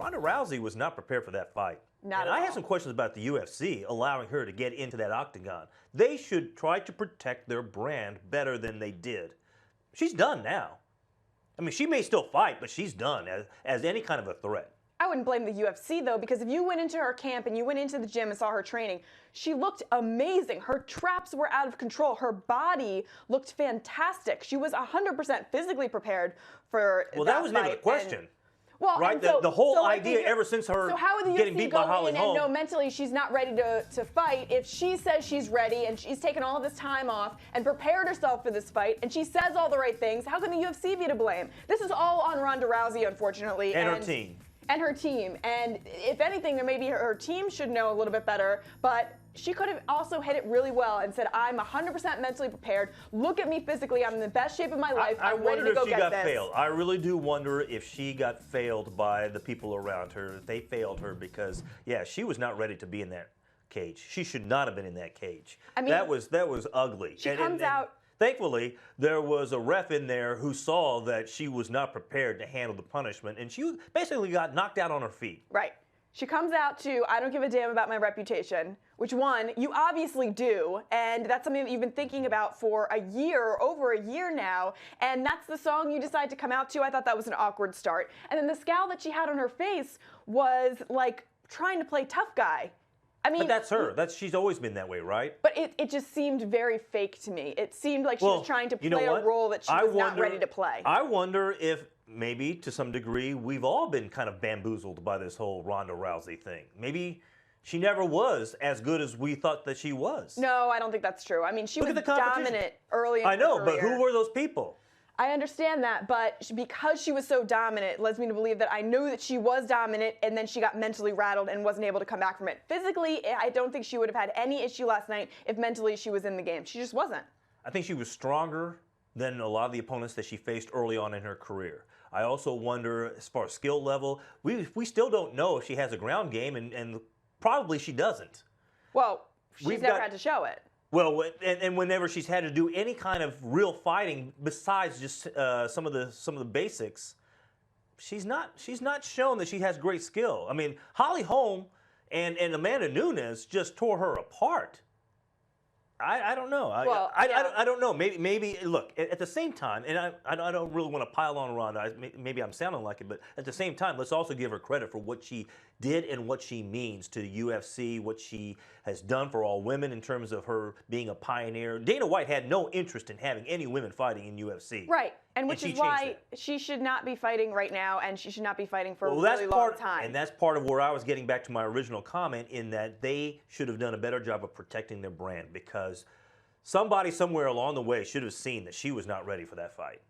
Ronda Rousey was not prepared for that fight. Not and at I all. have some questions about the UFC allowing her to get into that octagon. They should try to protect their brand better than they did. She's done now. I mean, she may still fight, but she's done as any kind of a threat. I wouldn't blame the UFC, though, because if you went into her camp and you went into the gym and saw her training, she looked amazing. Her traps were out of control. Her body looked fantastic. She was 100% physically prepared for Well, that that was never the fight. question. Well, right? The whole idea ever since her getting beat by Holly Holm. And know mentally she's not ready to fight. If she says she's ready and she's taken all this time off and prepared herself for this fight and she says all the right things, how can the UFC be to blame? This is all on Ronda Rousey, unfortunately. And her team. And her team. And if anything, then maybe her team should know a little bit better. But she could have also hit it really well and said, I'm 100% mentally prepared. Look at me physically. I'm in the best shape of my life. I'm ready to go get this. I wonder if she got failed. I really do wonder if she got failed by the people around her. They failed her because, yeah, she was not ready to be in that cage. She should not have been in that cage. I mean, that was ugly. She comes out. Thankfully, there was a ref in there who saw that she was not prepared to handle the punishment, and she basically got knocked out on her feet. Right. She comes out to, I don't give a damn about my reputation, which one, you obviously do, and that's something that you've been thinking about for a year, over a year now, and that's the song you decide to come out to. I thought that was an awkward start. And then the scowl that she had on her face was like trying to play tough guy. I mean, but that's her. She's always been that way, right? But it just seemed very fake to me. It seemed like she was trying to play a role that she was not ready to play. I wonder if maybe to some degree we've all been kind of bamboozled by this whole Ronda Rousey thing. Maybe she never was as good as we thought that she was. No, I don't think that's true. I mean, she was dominant early in her career. I know, but who were those people? I understand that, but because she was so dominant, it leads me to believe that I knew that she was dominant, and then she got mentally rattled and wasn't able to come back from it. Physically, I don't think she would have had any issue last night if mentally she was in the game. She just wasn't. I think she was stronger than a lot of the opponents that she faced early on in her career. I also wonder, as far as skill level, we still don't know if she has a ground game, and probably she doesn't. Well, she's never had to show it. Well, and whenever she's had to do any kind of real fighting besides just some of the basics, she's not shown that she has great skill. I mean, Holly Holm and Amanda Nunes just tore her apart. I don't know. I don't know. Maybe look, at the same time, and I don't really want to pile on Ronda. Maybe I'm sounding like it, but at the same time, let's also give her credit for what she did and what she means to the UFC, what she has done for all women in terms of her being a pioneer. Dana White had no interest in having any women fighting in UFC. Right, and which is why she should not be fighting right now, and she should not be fighting for a really long time. And that's part of where I was getting back to my original comment in that they should have done a better job of protecting their brand, because somebody somewhere along the way should have seen that she was not ready for that fight.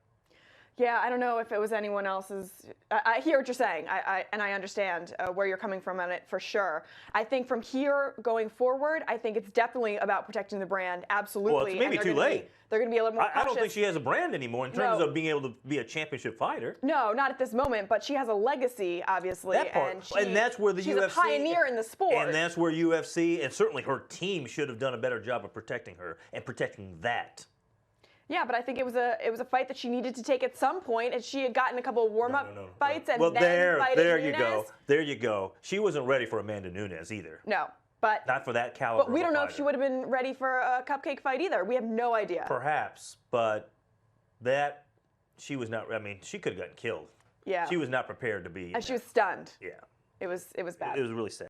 Yeah, I don't know if it was anyone else's. I hear what you're saying, and I understand where you're coming from on it for sure. I think from here going forward, I think it's definitely about protecting the brand. Absolutely. Well, it's maybe too late. They're going to be a little more cautious. I don't think she has a brand anymore in terms of being able to be a championship fighter. No, not at this moment, but she has a legacy, obviously. That part. And that's where the she's UFC... She's a pioneer in the sport. And that's where UFC, and certainly her team, should have done a better job of protecting her and protecting that. Yeah, but I think it was a fight that she needed to take at some point, and she had gotten a couple of warm-up fights, and then fighting Nunes. There you go. She wasn't ready for Amanda Nunes either. No, but not for that caliber. But we don't know if she would have been ready for a cupcake fight either. We have no idea. Perhaps, but she was not. I mean, she could have gotten killed. Yeah, she was not prepared to be. And she was stunned. Yeah, it was bad. It was really sad.